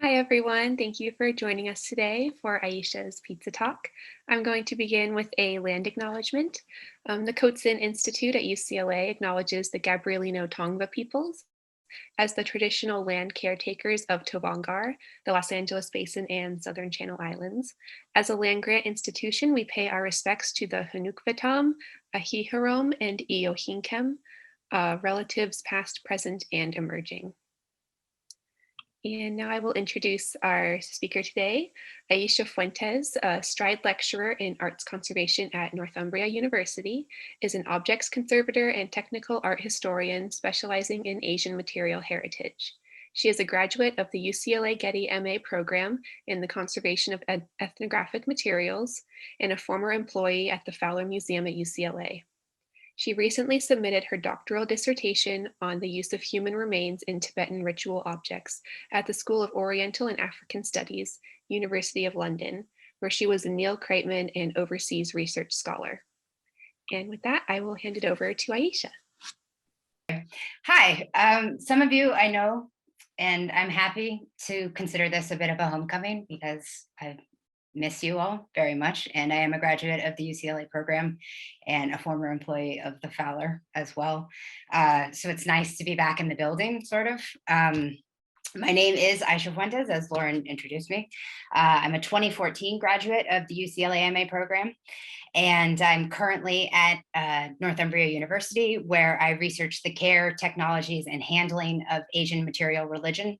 Hi, everyone. Thank you for joining us today for Ayesha's Pizza Talk. I'm going to begin with a land acknowledgement. The Coatzin Institute at UCLA acknowledges the Gabrielino Tongva peoples as the traditional land caretakers of Tobangar, the Los Angeles Basin, and Southern Channel Islands. As a land grant institution, we pay our respects to the Hanukvatam, Ahiharom, and Eohinkem, relatives past, present, and emerging. And now I will introduce our speaker today, Ayesha Fuentes, a Stride Lecturer in Arts Conservation at Northumbria University, is an objects conservator and technical art historian specializing in Asian material heritage. She is a graduate of the UCLA Getty MA program in the conservation of ethnographic materials and a former employee at the Fowler Museum at UCLA. She recently submitted her doctoral dissertation on the use of human remains in Tibetan ritual objects at the School of Oriental and African Studies, University of London, where she was a Neil Kreitman and overseas research scholar. And with that, I will hand it over to Ayesha. Hi, some of you I know, and I'm happy to consider this a bit of a homecoming because I miss you all very much. And I am a graduate of the UCLA program and a former employee of the Fowler as well. So it's nice to be back in the building, sort of. My name is Ayesha Fuentes, as Lauren introduced me. I'm a 2014 graduate of the UCLA MA program, and I'm currently at Northumbria University, where I research the care, technologies, and handling of Asian material religion.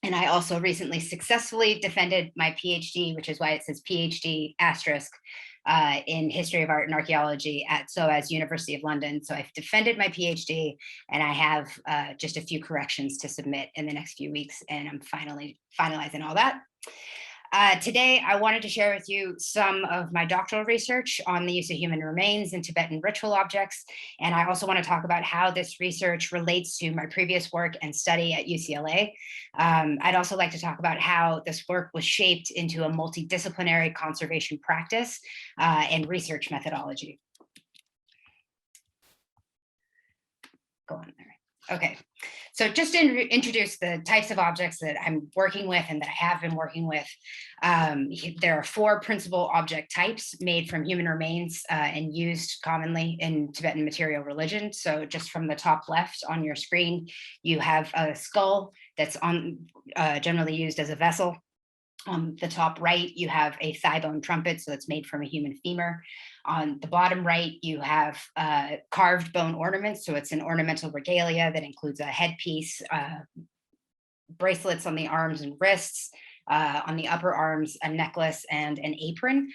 And I also recently successfully defended my PhD, which is why it says PhD asterisk, in history of art and archaeology at SOAS University of London. So I've defended my PhD, and I have just a few corrections to submit in the next few weeks, and I'm finally finalizing all that. Today, I wanted to share with you some of my doctoral research on the use of human remains in Tibetan ritual objects. And I also want to talk about how this research relates to my previous work and study at UCLA. I'd also like to talk about how this work was shaped into a multidisciplinary conservation practice and research methodology. Go on there. Okay, so just to introduce the types of objects that I'm working with and that I have been working with, there are four principal object types made from human remains and used commonly in Tibetan material religion. So just from the top left on your screen, you have a skull that's generally used as a vessel. On the top right, you have a thigh bone trumpet, so it's made from a human femur. On the bottom right, you have carved bone ornaments, so it's an ornamental regalia that includes a headpiece, bracelets on the arms and wrists, on the upper arms, a necklace and an apron.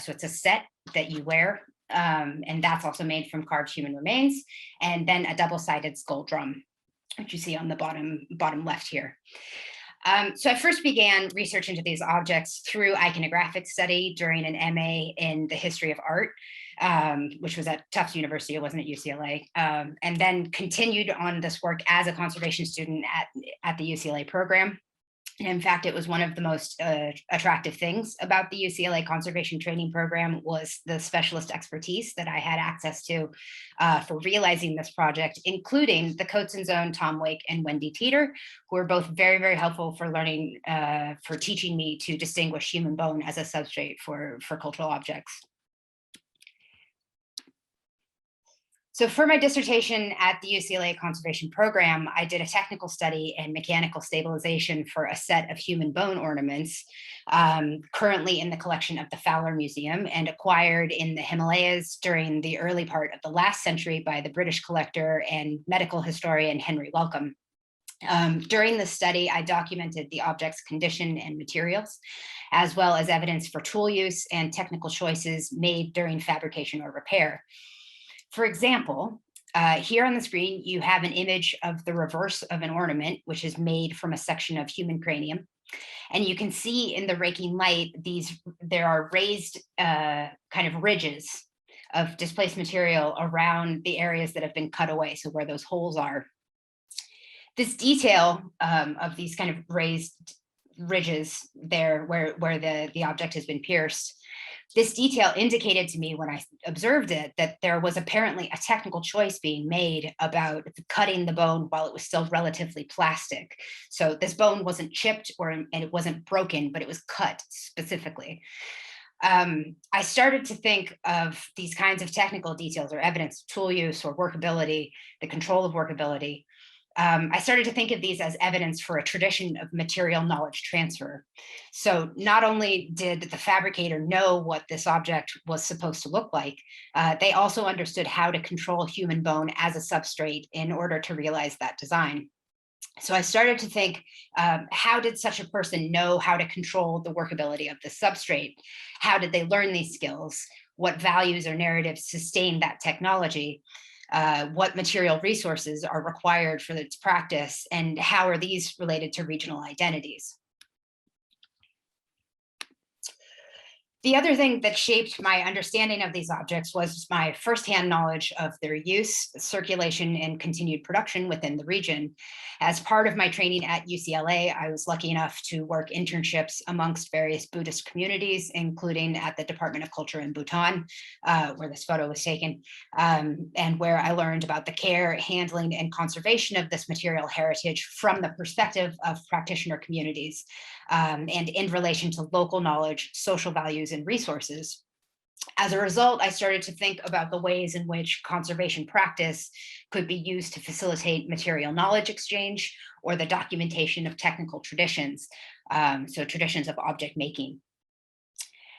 So it's a set that you wear, and that's also made from carved human remains. And then a double-sided skull drum, which you see on the bottom left here. So I first began research into these objects through iconographic study during an MA in the history of art, which was at Tufts University, it wasn't at UCLA, and then continued on this work as a conservation student at the UCLA program. And in fact, it was one of the most attractive things about the UCLA conservation training program was the specialist expertise that I had access to for realizing this project, including the Coatzin's own Tom Wake and Wendy Teeter, who were both very, very helpful for learning, for teaching me to distinguish human bone as a substrate for cultural objects. So for my dissertation at the UCLA conservation program, I did a technical study in mechanical stabilization for a set of human bone ornaments, currently in the collection of the Fowler Museum and acquired in the Himalayas during the early part of the last century by the British collector and medical historian Henry Wellcome. During the study, I documented the object's condition and materials, as well as evidence for tool use and technical choices made during fabrication or repair. For example, here on the screen, you have an image of the reverse of an ornament, which is made from a section of human cranium. And you can see in the raking light, there are raised kind of ridges of displaced material around the areas that have been cut away, so where those holes are. This detail of these kind of raised ridges there where the object has been pierced This detail indicated to me when I observed it that there was apparently a technical choice being made about cutting the bone while it was still relatively plastic. So this bone wasn't chipped and it wasn't broken, but it was cut specifically. I started to think of these kinds of technical details or evidence of tool use or workability, the control of workability. I started to think of these as evidence for a tradition of material knowledge transfer. So not only did the fabricator know what this object was supposed to look like, they also understood how to control human bone as a substrate in order to realize that design. So I started to think, how did such a person know how to control the workability of the substrate? How did they learn these skills? What values or narratives sustain that technology? What material resources are required for its practice, and how are these related to regional identities? The other thing that shaped my understanding of these objects was my firsthand knowledge of their use, circulation, and continued production within the region. As part of my training at UCLA, I was lucky enough to work internships amongst various Buddhist communities, including at the Department of Culture in Bhutan, where this photo was taken, and where I learned about the care, handling, and conservation of this material heritage from the perspective of practitioner communities, and in relation to local knowledge, social values, and resources. As a result, I started to think about the ways in which conservation practice could be used to facilitate material knowledge exchange or the documentation of technical traditions, so traditions of object making.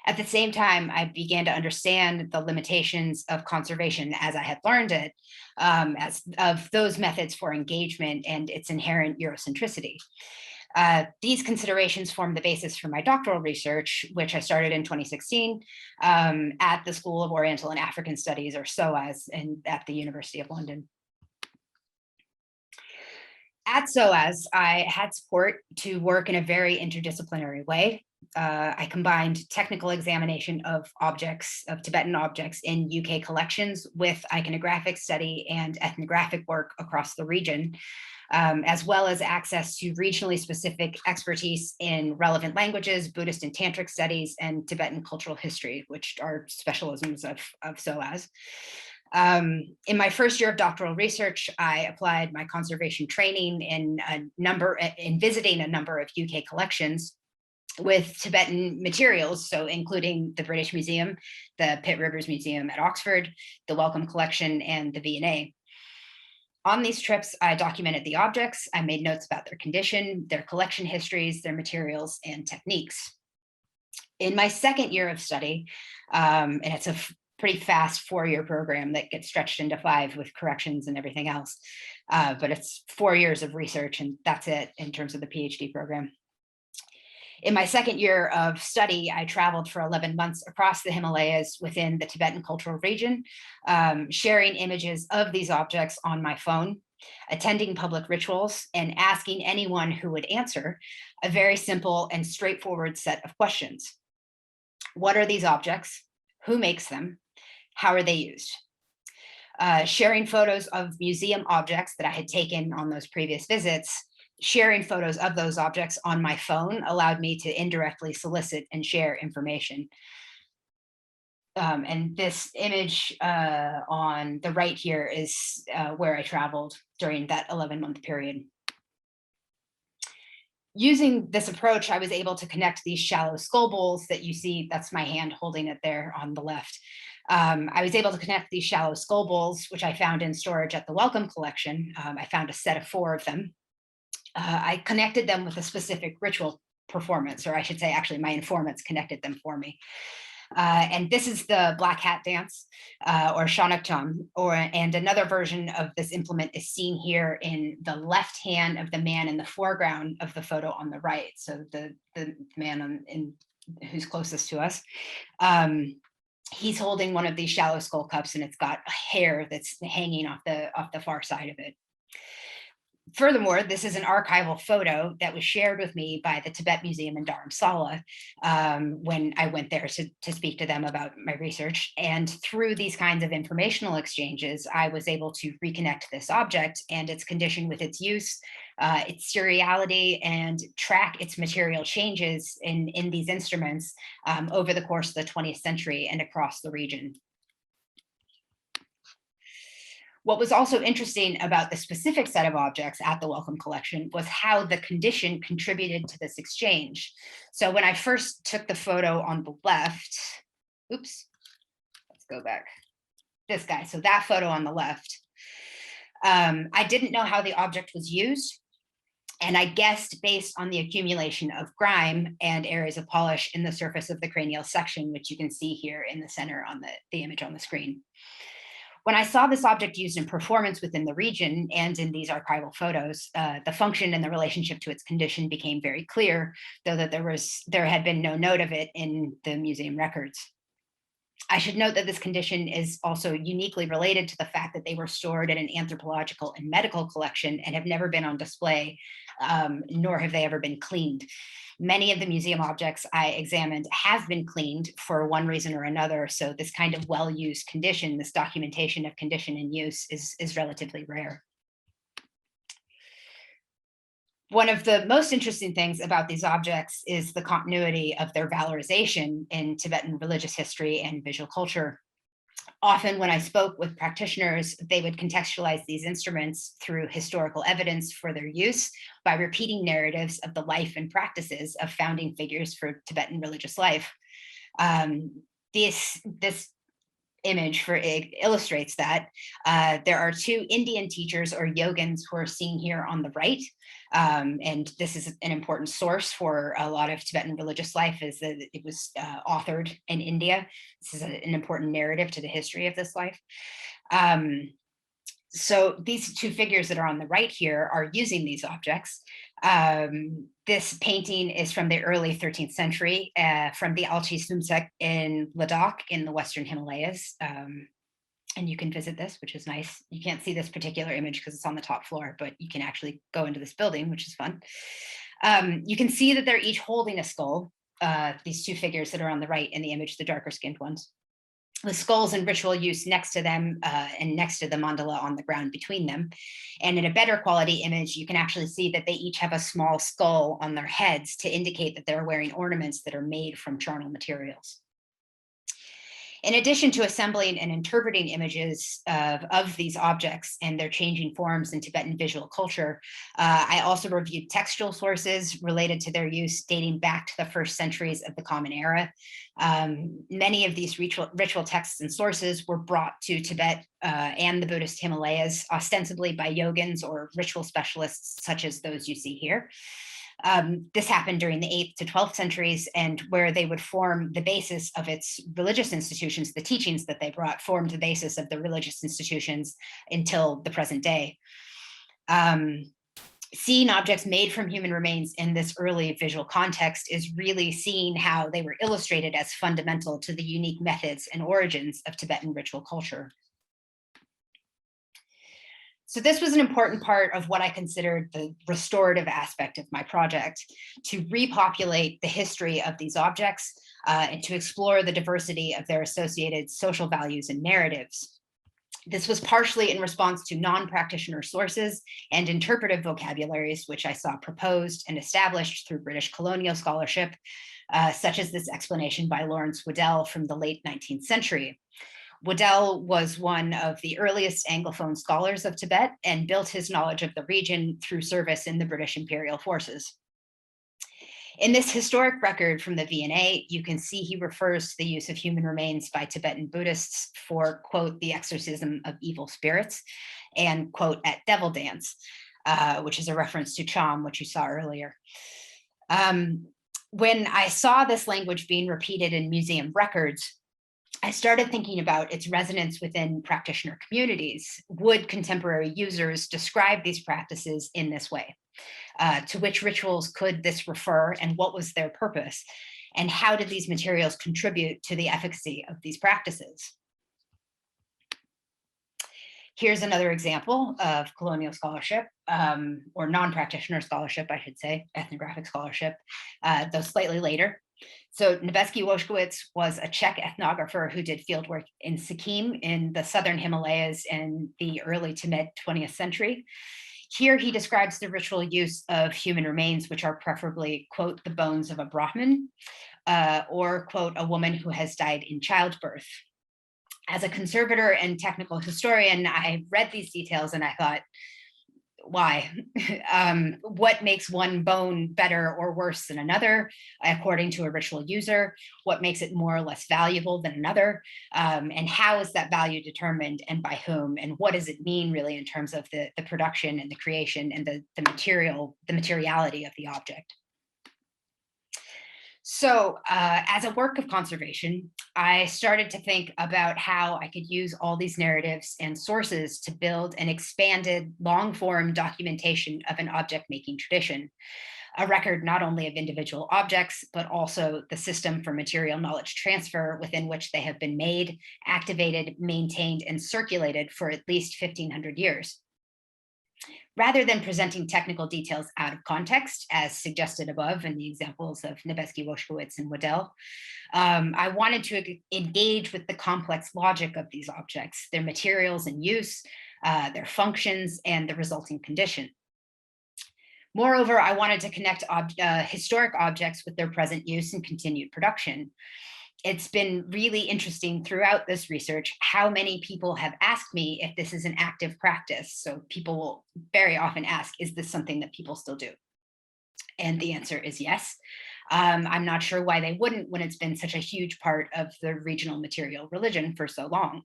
At the same time, I began to understand the limitations of conservation as I had learned it, as of those methods for engagement and its inherent Eurocentricity. These considerations form the basis for my doctoral research, which I started in 2016 at the School of Oriental and African Studies, or SOAS, at the University of London. At SOAS, I had support to work in a very interdisciplinary way. I combined technical examination of objects, of Tibetan objects in UK collections with iconographic study and ethnographic work across the region, as well as access to regionally specific expertise in relevant languages, Buddhist and Tantric studies, and Tibetan cultural history, which are specialisms of SOAS. In my first year of doctoral research, I applied my conservation training in visiting a number of UK collections with Tibetan materials, so including the British Museum, the Pitt Rivers Museum at Oxford, the Wellcome Collection, and the V&A. On these trips, I documented the objects, I made notes about their condition, their collection histories, their materials, and techniques. In my second year of study, and it's a pretty fast 4-year program that gets stretched into 5 with corrections and everything else, but it's 4 years of research, and that's it in terms of the PhD program. In my second year of study, I traveled for 11 months across the Himalayas within the Tibetan cultural region, sharing images of these objects on my phone, attending public rituals, and asking anyone who would answer a very simple and straightforward set of questions. What are these objects? Who makes them? How are they used? Sharing photos of museum objects that I had taken on those previous visits. Sharing photos of those objects on my phone allowed me to indirectly solicit and share information. And this image on the right here is where I traveled during that 11-month period. Using this approach, I was able to connect these shallow skull bowls that you see, that's my hand holding it there on the left. I was able to connect these shallow skull bowls, which I found in storage at the Wellcome Collection. I found a set of 4 of them. I connected them with a specific ritual performance, or I should say, actually, my informants connected them for me. And this is the black hat dance, or Shanaktam, and another version of this implement is seen here in the left hand of the man in the foreground of the photo on the right. So the man who's closest to us. He's holding one of these shallow skull cups, and it's got hair that's hanging off the far side of it. Furthermore, this is an archival photo that was shared with me by the Tibet Museum in Dharamsala when I went there to speak to them about my research. And through these kinds of informational exchanges, I was able to reconnect this object and its condition with its use, its seriality, and track its material changes in these instruments over the course of the 20th century and across the region. What was also interesting about the specific set of objects at the Wellcome Collection was how the condition contributed to this exchange. So when I first took the photo on the left, oops, let's go back, this guy, so that photo on the left, I didn't know how the object was used. And I guessed based on the accumulation of grime and areas of polish in the surface of the cranial section, which you can see here in the center on the image on the screen. When I saw this object used in performance within the region and in these archival photos, the function and the relationship to its condition became very clear, though that there had been no note of it in the museum records. I should note that this condition is also uniquely related to the fact that they were stored in an anthropological and medical collection and have never been on display, nor have they ever been cleaned. Many of the museum objects I examined have been cleaned for one reason or another, so this kind of well-used condition, this documentation of condition and use is relatively rare. One of the most interesting things about these objects is the continuity of their valorization in Tibetan religious history and visual culture. Often when I spoke with practitioners, they would contextualize these instruments through historical evidence for their use by repeating narratives of the life and practices of founding figures for Tibetan religious life. This image illustrates that. There are two Indian teachers or yogins who are seen here on the right. And this is an important source for a lot of Tibetan religious life, is that it was authored in India. This is an important narrative to the history of this life. So these two figures that are on the right here are using these objects. This painting is from the early 13th century, from the Alchi Sumsek in Ladakh in the Western Himalayas. And you can visit this, which is nice. You can't see this particular image because it's on the top floor, but you can actually go into this building, which is fun. You can see that they're each holding a skull, these two figures that are on the right in the image, the darker skinned ones. The skulls in ritual use next to them and next to the mandala on the ground between them. And in a better quality image, you can actually see that they each have a small skull on their heads to indicate that they're wearing ornaments that are made from charnel materials. In addition to assembling and interpreting images of these objects and their changing forms in Tibetan visual culture, I also reviewed textual sources related to their use dating back to the first centuries of the Common Era. Many of these ritual texts and sources were brought to Tibet and the Buddhist Himalayas, ostensibly by yogins or ritual specialists, such as those you see here. This happened during the 8th to 12th centuries, and where they would form the basis of its religious institutions, the teachings that they brought formed the basis of the religious institutions until the present day. Seeing objects made from human remains in this early visual context is really seeing how they were illustrated as fundamental to the unique methods and origins of Tibetan ritual culture. So this was an important part of what I considered the restorative aspect of my project, to repopulate the history of these objects and to explore the diversity of their associated social values and narratives. This was partially in response to non-practitioner sources and interpretive vocabularies, which I saw proposed and established through British colonial scholarship, such as this explanation by Lawrence Waddell from the late 19th century. Waddell was one of the earliest Anglophone scholars of Tibet and built his knowledge of the region through service in the British imperial forces. In this historic record from the V&A, you can see he refers to the use of human remains by Tibetan Buddhists for, quote, the exorcism of evil spirits, and, quote, at devil dance, which is a reference to Cham, which you saw earlier. When I saw this language being repeated in museum records, I started thinking about its resonance within practitioner communities. Would contemporary users describe these practices in this way? To which rituals could this refer, and what was their purpose? And how did these materials contribute to the efficacy of these practices? Here's another example of colonial scholarship, or non-practitioner scholarship, I should say, ethnographic scholarship, though slightly later. So Nebesky-Woschkowitz was a Czech ethnographer who did fieldwork in Sikkim in the southern Himalayas in the early to mid 20th century. Here he describes the ritual use of human remains, which are preferably, quote, the bones of a Brahmin, or, quote, a woman who has died in childbirth. As a conservator and technical historian, I read these details and I thought, why? What makes one bone better or worse than another, according to a ritual user? What makes it more or less valuable than another? And how is that value determined and by whom? And what does it mean really in terms of the production and the creation and the materiality of the object? So as a work of conservation, I started to think about how I could use all these narratives and sources to build an expanded long form documentation of an object making tradition, a record not only of individual objects, but also the system for material knowledge transfer within which they have been made, activated, maintained, and circulated for at least 1500 years. Rather than presenting technical details out of context, as suggested above in the examples of Nebesky-Woschkowitz and Waddell, I wanted to engage with the complex logic of these objects, their materials and use, their functions, and the resulting condition. Moreover, I wanted to connect historic objects with their present use and continued production. It's been really interesting throughout this research how many people have asked me if this is an active practice. So people will very often ask, is this something that people still do? And the answer is yes. I'm not sure why they wouldn't when it's been such a huge part of the regional material religion for so long.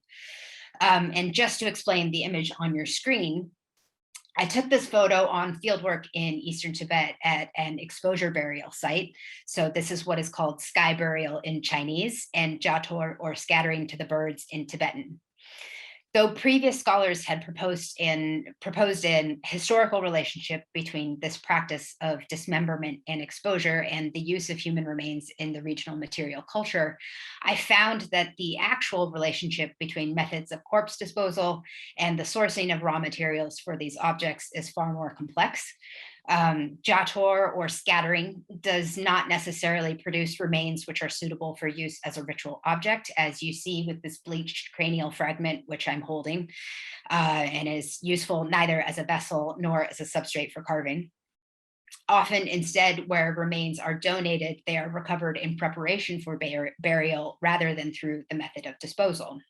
And just to explain the image on your screen, I took this photo on fieldwork in Eastern Tibet at an exposure burial site. So this is what is called sky burial in Chinese and jator, or scattering to the birds, in Tibetan. Though previous scholars had proposed an historical relationship between this practice of dismemberment and exposure and the use of human remains in the regional material culture, I found that the actual relationship between methods of corpse disposal and the sourcing of raw materials for these objects is far more complex. Jator, or scattering, does not necessarily produce remains which are suitable for use as a ritual object, as you see with this bleached cranial fragment, which I'm holding, and is useful neither as a vessel nor as a substrate for carving. Often, instead, where remains are donated, they are recovered in preparation for burial rather than through the method of disposal.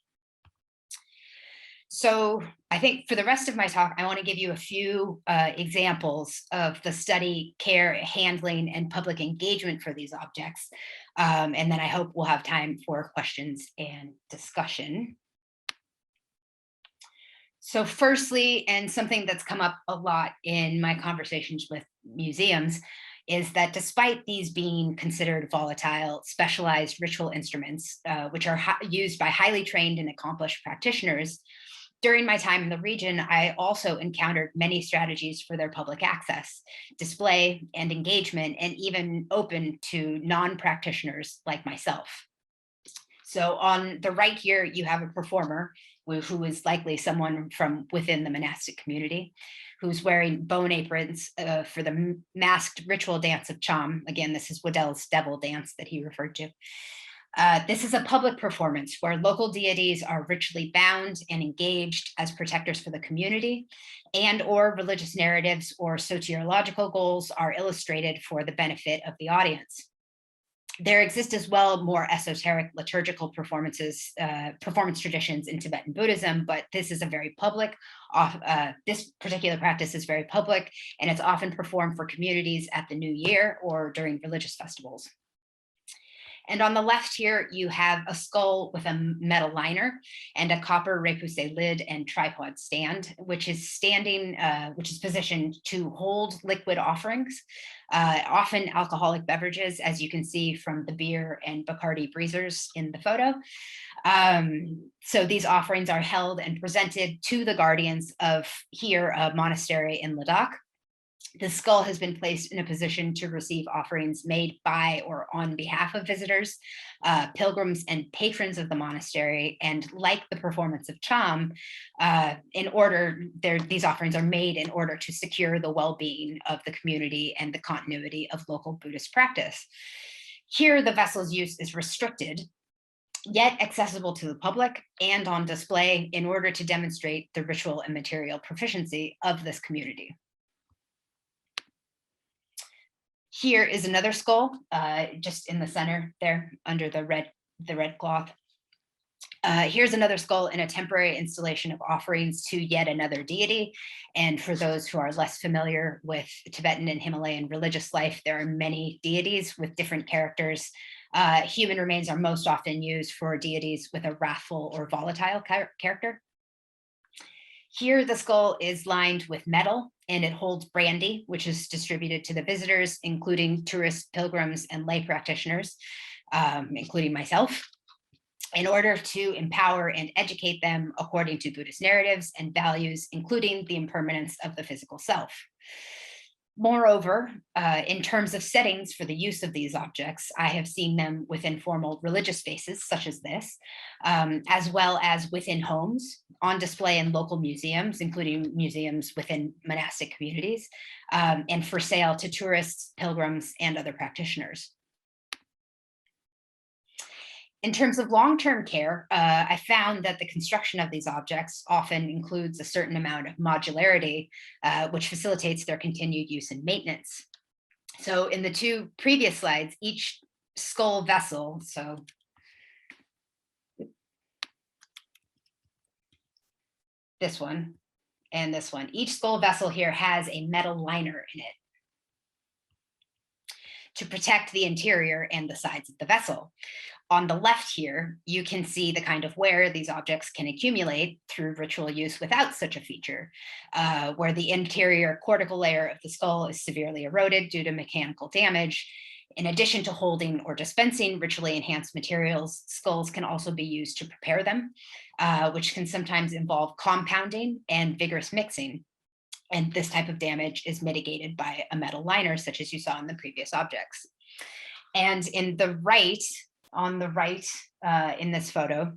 So I think for the rest of my talk, I want to give you a few examples of the study, care, handling, and public engagement for these objects. And then I hope we'll have time for questions and discussion. So firstly, and something that's come up a lot in my conversations with museums, is that despite these being considered volatile, specialized ritual instruments, which are used by highly trained and accomplished practitioners, during my time in the region, I also encountered many strategies for their public access, display, and engagement, and even open to non-practitioners like myself. So on the right here, you have a performer who is likely someone from within the monastic community, who's wearing bone aprons for the masked ritual dance of Cham. Again, this is Waddell's devil dance that he referred to. This is a public performance where local deities are ritually bound and engaged as protectors for the community, and or religious narratives or soteriological goals are illustrated for the benefit of the audience. There exist as well more esoteric liturgical performances, performance traditions in Tibetan Buddhism, but this is a very public, this particular practice is very public, and it's often performed for communities at the New Year or during religious festivals. And on the left here, you have a skull with a metal liner and a copper repoussé lid and tripod stand, which is positioned to hold liquid offerings, often alcoholic beverages, as you can see from the beer and Bacardi breezers in the photo. So these offerings are held and presented to the guardians of here, a monastery in Ladakh. The skull has been placed in a position to receive offerings made by or on behalf of visitors, pilgrims, and patrons of the monastery. And like the performance of Cham, these offerings are made in order to secure the well-being of the community and the continuity of local Buddhist practice. Here, the vessel's use is restricted, yet accessible to the public and on display in order to demonstrate the ritual and material proficiency of this community. Here is another skull, just in the center there, under the red cloth. Here's another skull in a temporary installation of offerings to yet another deity. And for those who are less familiar with Tibetan and Himalayan religious life, there are many deities with different characters. Human remains are most often used for deities with a wrathful or volatile character. Here, the skull is lined with metal, and it holds brandy, which is distributed to the visitors, including tourists, pilgrims, and lay practitioners, including myself, in order to empower and educate them according to Buddhist narratives and values, including the impermanence of the physical self. Moreover, in terms of settings for the use of these objects, I have seen them within formal religious spaces, such as this, as well as within homes, on display in local museums, including museums within monastic communities, and for sale to tourists, pilgrims, and other practitioners. In terms of long-term care, I found that the construction of these objects often includes a certain amount of modularity, which facilitates their continued use and maintenance. So in the two previous slides, each skull vessel, so this one and this one, each skull vessel here has a metal liner in it to protect the interior and the sides of the vessel. On the left here, you can see the kind of wear these objects can accumulate through ritual use without such a feature, where the interior cortical layer of the skull is severely eroded due to mechanical damage. In addition to holding or dispensing ritually enhanced materials, skulls can also be used to prepare them, which can sometimes involve compounding and vigorous mixing. And this type of damage is mitigated by a metal liner, such as you saw in the previous objects. And on the right in this photo,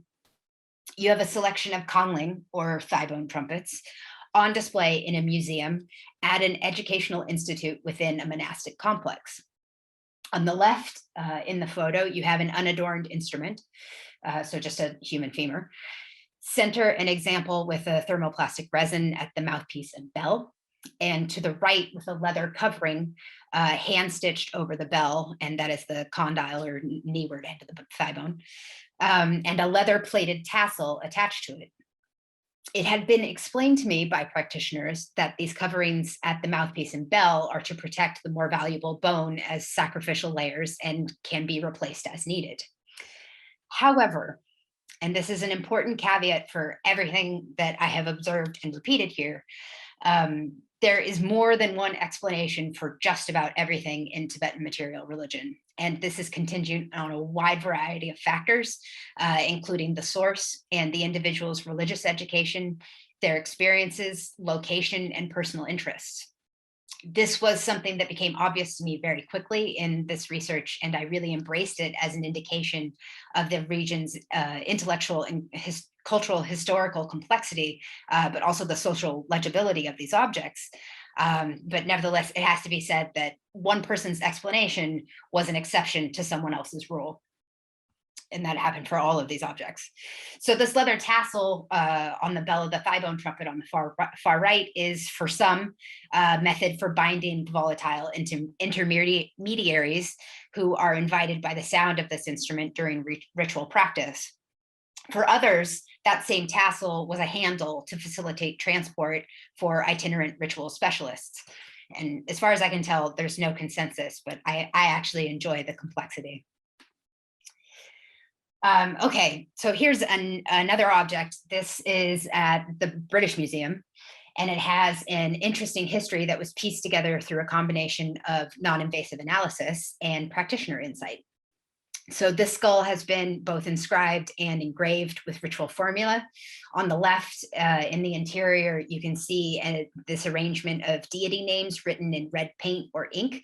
you have a selection of kangling, or thigh bone trumpets, on display in a museum at an educational institute within a monastic complex. On the left in the photo, you have an unadorned instrument, so just a human femur. Center an example with a thermoplastic resin at the mouthpiece and bell. And to the right, with a leather covering hand stitched over the bell, and that is the condyle or kneeward end of the thigh bone, and a leather plated tassel attached to it. It had been explained to me by practitioners that these coverings at the mouthpiece and bell are to protect the more valuable bone as sacrificial layers and can be replaced as needed. However, and this is an important caveat for everything that I have observed and repeated here, there is more than one explanation for just about everything in Tibetan material religion. And this is contingent on a wide variety of factors, including the source and the individual's religious education, their experiences, location, and personal interests. This was something that became obvious to me very quickly in this research, and I really embraced it as an indication of the region's intellectual and cultural historical complexity, but also the social legibility of these objects. But nevertheless, it has to be said that one person's explanation was an exception to someone else's rule. And that happened for all of these objects. So this leather tassel on the bell of the thigh bone trumpet on the far right is, for some, method for binding volatile into intermediaries who are invited by the sound of this instrument during ritual practice. For others, that same tassel was a handle to facilitate transport for itinerant ritual specialists. And as far as I can tell, there's no consensus, but I actually enjoy the complexity. Okay, so here's another object. This is at the British Museum, and it has an interesting history that was pieced together through a combination of non-invasive analysis and practitioner insight. So this skull has been both inscribed and engraved with ritual formula. On the left, in the interior, you can see this arrangement of deity names written in red paint or ink.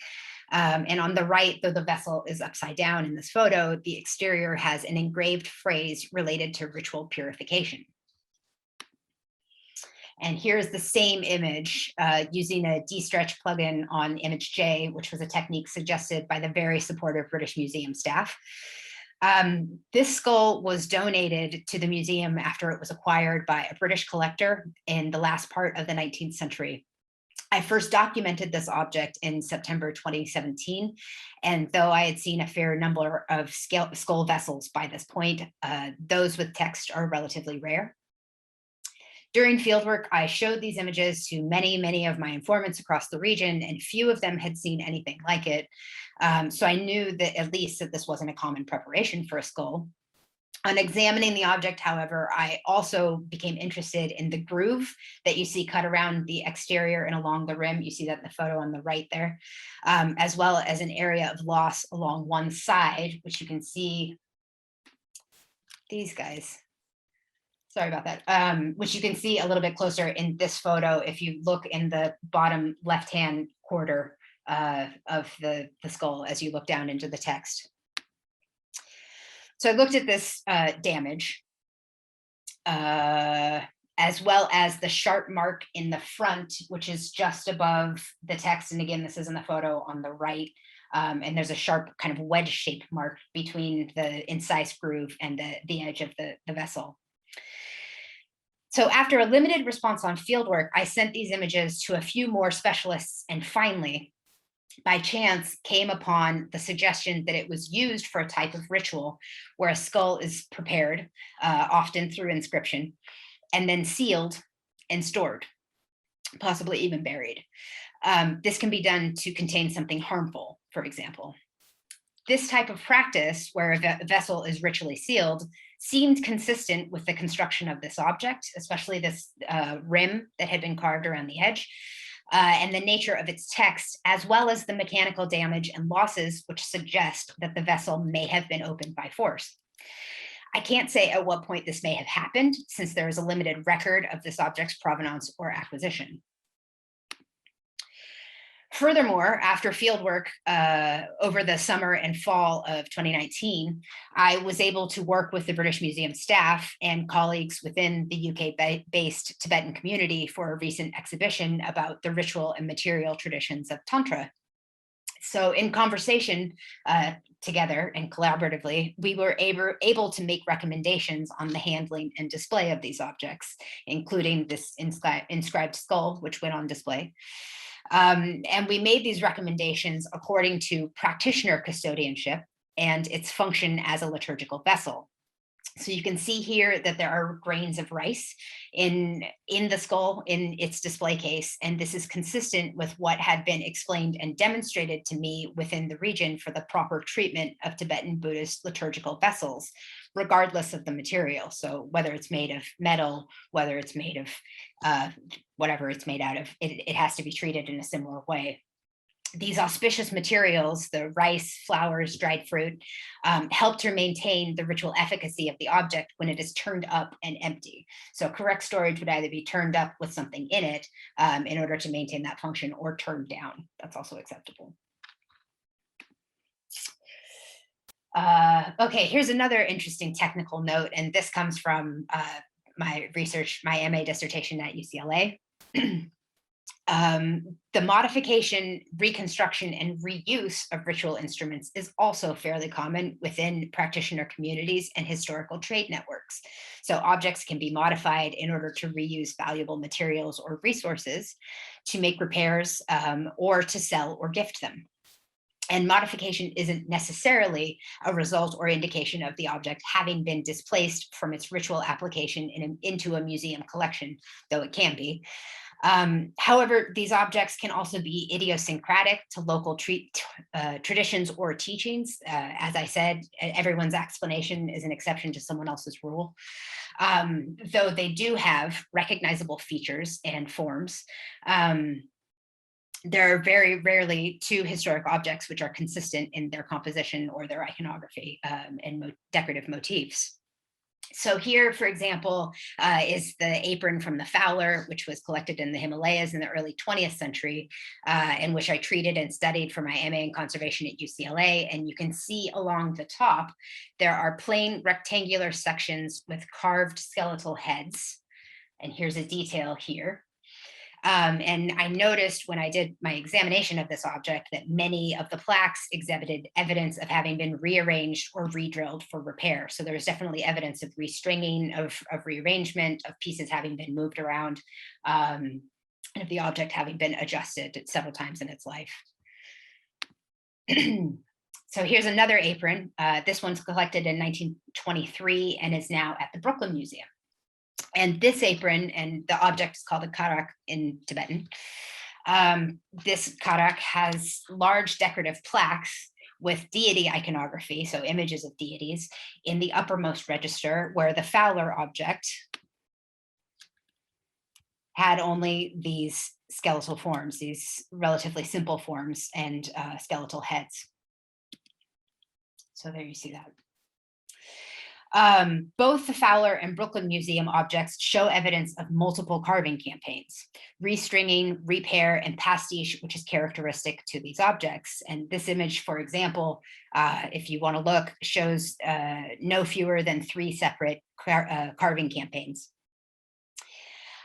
And on the right, though the vessel is upside down in this photo, the exterior has an engraved phrase related to ritual purification. And here's the same image using a de-stretch plugin on image J, which was a technique suggested by the very supportive British Museum staff. This skull was donated to the museum after it was acquired by a British collector in the last part of the 19th century. I first documented this object in September 2017, and though I had seen a fair number of skull vessels by this point, those with text are relatively rare. During fieldwork, I showed these images to many of my informants across the region, and few of them had seen anything like it. So I knew that at least that this wasn't a common preparation for a skull. On examining the object, however, I also became interested in the groove that you see cut around the exterior and along the rim. You see that in the photo on the right there, as well as an area of loss along one side, which you can see these guys. Sorry about that, which you can see a little bit closer in this photo if you look in the bottom left-hand quarter of the skull as you look down into the text. So I looked at this damage, as well as the sharp mark in the front, which is just above the text. And again, this is in the photo on the right. And there's a sharp kind of wedge-shaped mark between the incised groove and the edge of the vessel. So after a limited response on fieldwork, I sent these images to a few more specialists, and finally, by chance, came upon the suggestion that it was used for a type of ritual where a skull is prepared, often through inscription, and then sealed and stored, possibly even buried. This can be done to contain something harmful, for example. This type of practice, where a vessel is ritually sealed, seemed consistent with the construction of this object, especially this rim that had been carved around the edge, and the nature of its text, as well as the mechanical damage and losses which suggest that the vessel may have been opened by force. I can't say at what point this may have happened, since there is a limited record of this object's provenance or acquisition. Furthermore, after fieldwork over the summer and fall of 2019, I was able to work with the British Museum staff and colleagues within the UK-based Tibetan community for a recent exhibition about the ritual and material traditions of Tantra. So in conversation together and collaboratively, we were able to make recommendations on the handling and display of these objects, including this inscribed skull, which went on display. And we made these recommendations according to practitioner custodianship and its function as a liturgical vessel. So you can see here that there are grains of rice in the skull in its display case, and this is consistent with what had been explained and demonstrated to me within the region for the proper treatment of Tibetan Buddhist liturgical vessels, regardless of the material. So whether it's made of metal, whether it's made of whatever it's made out of, it has to be treated in a similar way. These auspicious materials, the rice, flowers, dried fruit, help to maintain the ritual efficacy of the object when it is turned up and empty. So correct storage would either be turned up with something in it in order to maintain that function, or turned down. That's also acceptable. Okay, here's another interesting technical note, and this comes from my research, my MA dissertation at UCLA. The modification, reconstruction, and reuse of ritual instruments is also fairly common within practitioner communities and historical trade networks. So objects can be modified in order to reuse valuable materials or resources, to make repairs, or to sell or gift them. And modification isn't necessarily a result or indication of the object having been displaced from its ritual application into a museum collection, though it can be. However, these objects can also be idiosyncratic to local traditions or teachings. As I said, everyone's explanation is an exception to someone else's rule. Though they do have recognizable features and forms. There are very rarely two historic objects which are consistent in their composition or their iconography and decorative motifs. So here, for example, is the apron from the Fowler, which was collected in the Himalayas in the early 20th century, and which I treated and studied for my MA in conservation at UCLA. And you can see along the top, there are plain rectangular sections with carved skeletal heads. And here's a detail here. And I noticed when I did my examination of this object that many of the plaques exhibited evidence of having been rearranged or re-drilled for repair. So there was definitely evidence of restringing, of rearrangement, of pieces having been moved around, and of the object having been adjusted several times in its life. So here's another apron. This one's collected in 1923 and is now at the Brooklyn Museum. And this apron, and the object is called a karak in Tibetan. This karak has large decorative plaques with deity iconography, so images of deities, in the uppermost register, where the Fowler object had only these skeletal forms, these relatively simple forms and skeletal heads. So there you see that. Both the Fowler and Brooklyn Museum objects show evidence of multiple carving campaigns, restringing, repair, and pastiche, which is characteristic to these objects. And this image, for example, if you want to look, shows no fewer than 3 separate carving campaigns.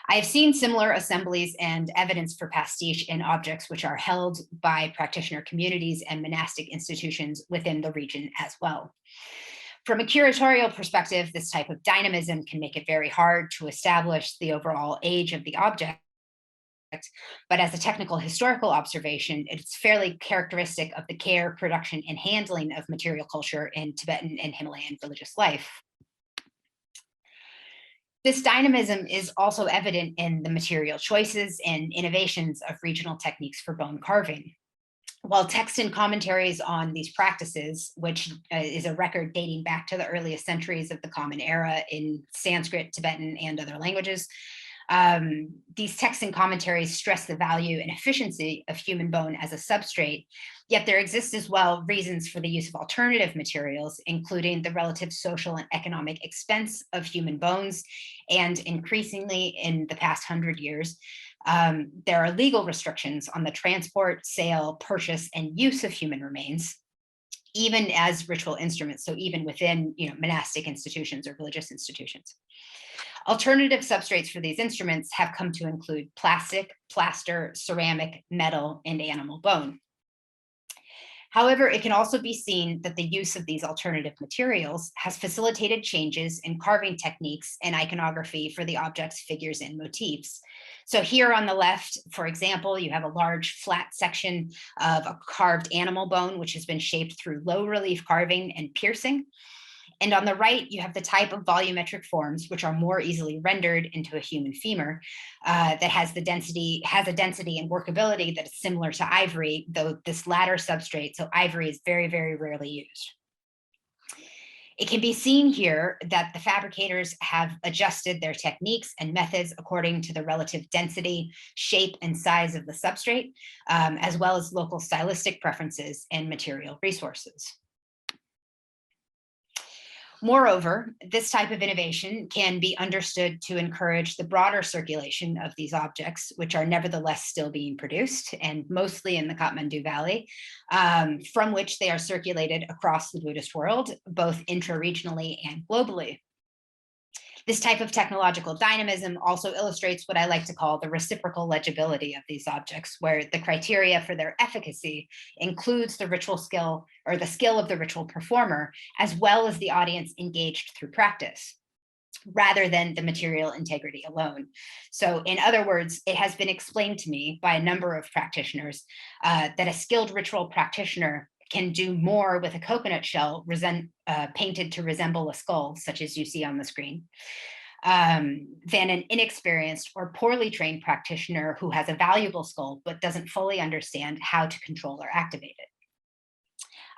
I have seen similar assemblies and evidence for pastiche in objects which are held by practitioner communities and monastic institutions within the region as well. From a curatorial perspective, this type of dynamism can make it very hard to establish the overall age of the object. But as a technical historical observation, it's fairly characteristic of the care, production, and handling of material culture in Tibetan and Himalayan religious life. This dynamism is also evident in the material choices and innovations of regional techniques for bone carving. While text and commentaries on these practices, which is a record dating back to the earliest centuries of the Common Era in Sanskrit, Tibetan, and other languages, these texts and commentaries stress the value and efficiency of human bone as a substrate, yet there exist as well reasons for the use of alternative materials, including the relative social and economic expense of human bones, and increasingly in the past 100 years, there are legal restrictions on the transport, sale, purchase, and use of human remains, even as ritual instruments, so even within monastic institutions or religious institutions. Alternative substrates for these instruments have come to include plastic, plaster, ceramic, metal, and animal bone. However, it can also be seen that the use of these alternative materials has facilitated changes in carving techniques and iconography for the objects, figures, and motifs. So here on the left, for example, you have a large flat section of a carved animal bone, which has been shaped through low relief carving and piercing. And on the right, you have the type of volumetric forms, which are more easily rendered into a human femur that has a density and workability that is similar to ivory, though this latter substrate, so ivory, is very, very rarely used. It can be seen here that the fabricators have adjusted their techniques and methods according to the relative density, shape, and size of the substrate, as well as local stylistic preferences and material resources. Moreover, this type of innovation can be understood to encourage the broader circulation of these objects, which are nevertheless still being produced, and mostly in the Kathmandu Valley, from which they are circulated across the Buddhist world, both intra-regionally and globally. This type of technological dynamism also illustrates what I like to call the reciprocal legibility of these objects, where the criteria for their efficacy includes the ritual skill or the skill of the ritual performer, as well as the audience engaged through practice, rather than the material integrity alone. So in other words, it has been explained to me by a number of practitioners that a skilled ritual practitioner can do more with a coconut shell painted to resemble a skull, such as you see on the screen, than an inexperienced or poorly trained practitioner who has a valuable skull but doesn't fully understand how to control or activate it.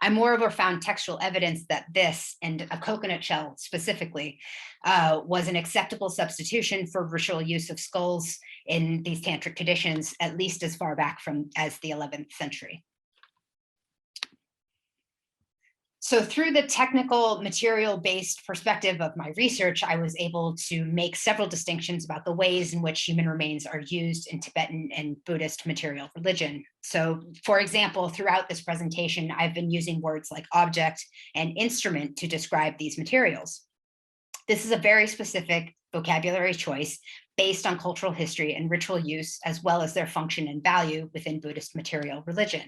I moreover found textual evidence that this, and a coconut shell specifically, was an acceptable substitution for ritual use of skulls in these tantric traditions, at least as far back as the 11th century. So through the technical material-based perspective of my research, I was able to make several distinctions about the ways in which human remains are used in Tibetan and Buddhist material religion. So for example, throughout this presentation, I've been using words like object and instrument to describe these materials. This is a very specific vocabulary choice based on cultural history and ritual use, as well as their function and value within Buddhist material religion.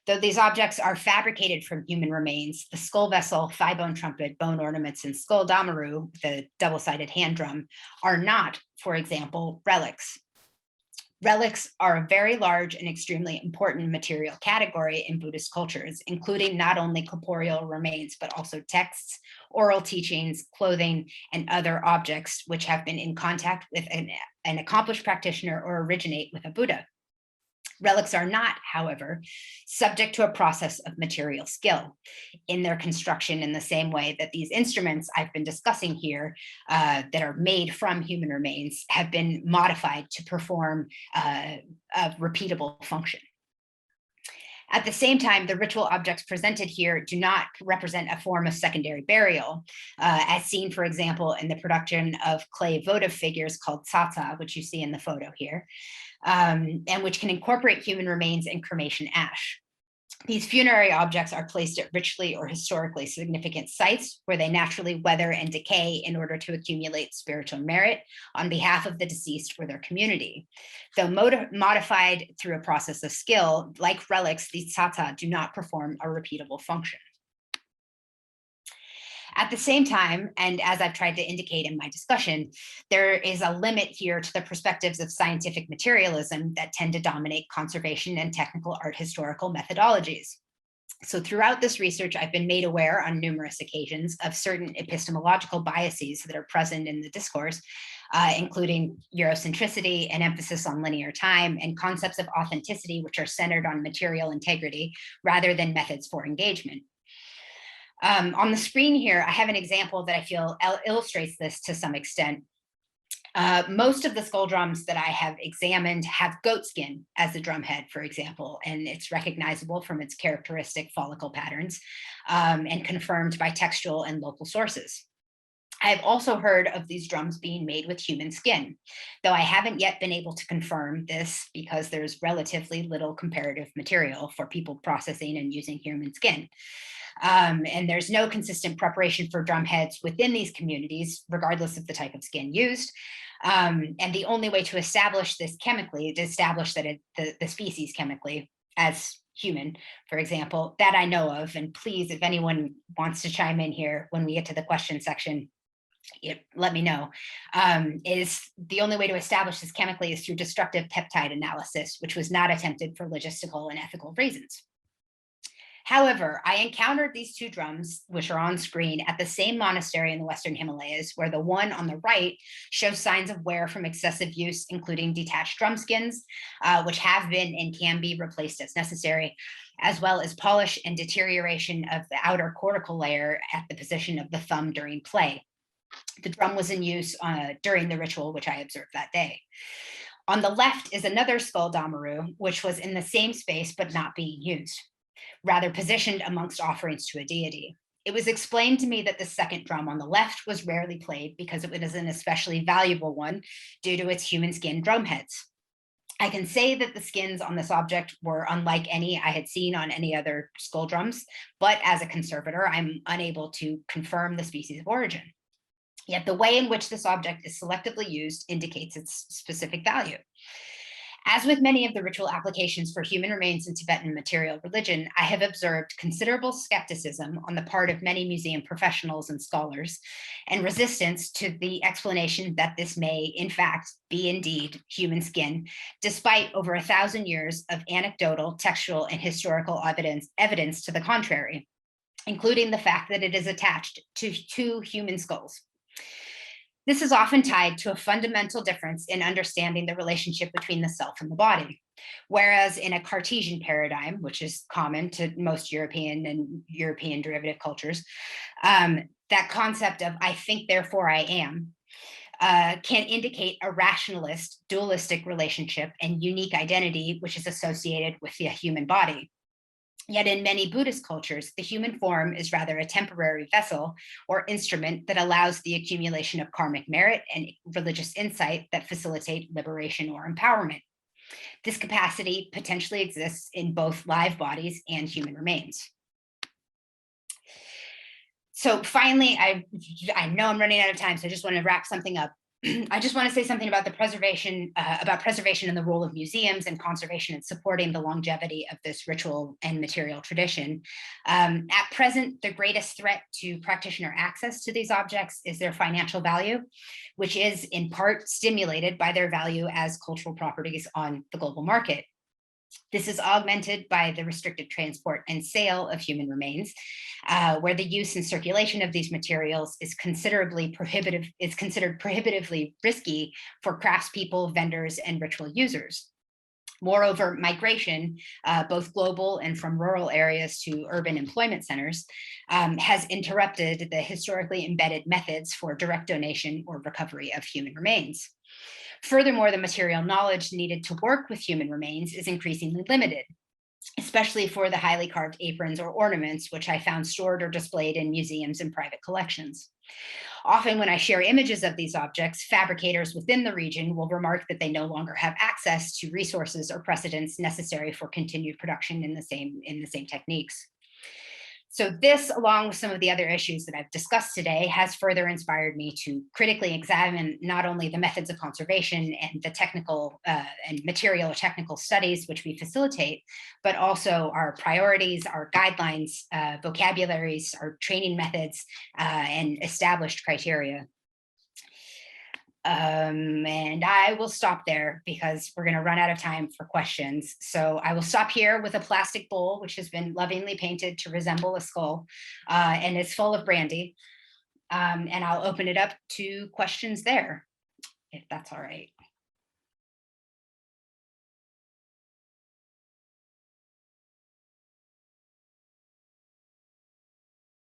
Though these objects are fabricated from human remains, the skull vessel, thigh bone trumpet, bone ornaments, and skull damaru, the double-sided hand drum, are not, for example, relics. Relics are a very large and extremely important material category in Buddhist cultures, including not only corporeal remains, but also texts, oral teachings, clothing, and other objects which have been in contact with an accomplished practitioner or originate with a Buddha. Relics are not, however, subject to a process of material skill in their construction in the same way that these instruments I've been discussing here that are made from human remains have been modified to perform a repeatable function. At the same time, the ritual objects presented here do not represent a form of secondary burial, as seen, for example, in the production of clay votive figures called tsatsa, which you see in the photo here, and which can incorporate human remains and cremation ash. These funerary objects are placed at ritually or historically significant sites where they naturally weather and decay in order to accumulate spiritual merit on behalf of the deceased or their community. Though modified through a process of skill, like relics, these tsatsa do not perform a repeatable function. At the same time, and as I've tried to indicate in my discussion, there is a limit here to the perspectives of scientific materialism that tend to dominate conservation and technical art historical methodologies. So throughout this research, I've been made aware on numerous occasions of certain epistemological biases that are present in the discourse, including Eurocentricity, an emphasis on linear time, and concepts of authenticity, which are centered on material integrity rather than methods for engagement. On the screen here, I have an example that I feel illustrates this to some extent. Most of the skull drums that I have examined have goat skin as the drum head, for example, and it's recognizable from its characteristic follicle patterns and confirmed by textual and local sources. I've also heard of these drums being made with human skin, though I haven't yet been able to confirm this because there's relatively little comparative material for people processing and using human skin. And there's no consistent preparation for drum heads within these communities, regardless of the type of skin used. And the only way to establish this chemically, to establish that the species chemically as human, for example, that I know of, and please, if anyone wants to chime in here when we get to the question section, let me know, is the only way to establish this chemically is through destructive peptide analysis, which was not attempted for logistical and ethical reasons. However, I encountered these two drums, which are on screen, at the same monastery in the Western Himalayas, where the one on the right shows signs of wear from excessive use, including detached drum skins, which have been and can be replaced as necessary, as well as polish and deterioration of the outer cortical layer at the position of the thumb during play. The drum was in use during the ritual, which I observed that day. On the left is another skull damaru, which was in the same space but not being used, rather positioned amongst offerings to a deity. It was explained to me that the second drum on the left was rarely played because it was an especially valuable one due to its human skin drum heads. I can say that the skins on this object were unlike any I had seen on any other skull drums, but as a conservator, I'm unable to confirm the species of origin. Yet the way in which this object is selectively used indicates its specific value. As with many of the ritual applications for human remains in Tibetan material religion, I have observed considerable skepticism on the part of many museum professionals and scholars, and resistance to the explanation that this may, in fact, be indeed human skin, despite over 1,000 years of anecdotal, textual, and historical evidence to the contrary, including the fact that it is attached to two human skulls. This is often tied to a fundamental difference in understanding the relationship between the self and the body. Whereas in a Cartesian paradigm, which is common to most European and European derivative cultures, that concept of I think, therefore I am, can indicate a rationalist, dualistic relationship and unique identity, which is associated with the human body. Yet in many Buddhist cultures, the human form is rather a temporary vessel or instrument that allows the accumulation of karmic merit and religious insight that facilitate liberation or empowerment. This capacity potentially exists in both live bodies and human remains. So finally, I know I'm running out of time, so I just want to wrap something up. I just want to say something about the preservation, and the role of museums and conservation in supporting the longevity of this ritual and material tradition. At present, the greatest threat to practitioner access to these objects is their financial value, which is in part stimulated by their value as cultural properties on the global market. This is augmented by the restricted transport and sale of human remains, where the use and circulation of these materials is considered prohibitively risky for craftspeople, vendors, and ritual users. Moreover, migration, both global and from rural areas to urban employment centers, has interrupted the historically embedded methods for direct donation or recovery of human remains. Furthermore, the material knowledge needed to work with human remains is increasingly limited, especially for the highly carved aprons or ornaments, which I found stored or displayed in museums and private collections. Often when I share images of these objects, fabricators within the region will remark that they no longer have access to resources or precedents necessary for continued production in the same techniques. So this, along with some of the other issues that I've discussed today, has further inspired me to critically examine not only the methods of conservation and the technical and material or technical studies which we facilitate, but also our priorities, our guidelines, vocabularies, our training methods, and established criteria. And I will stop there because we're going to run out of time for questions. So I will stop here with a plastic bowl, which has been lovingly painted to resemble a skull, and it's full of brandy. And I'll open it up to questions there, if that's all right.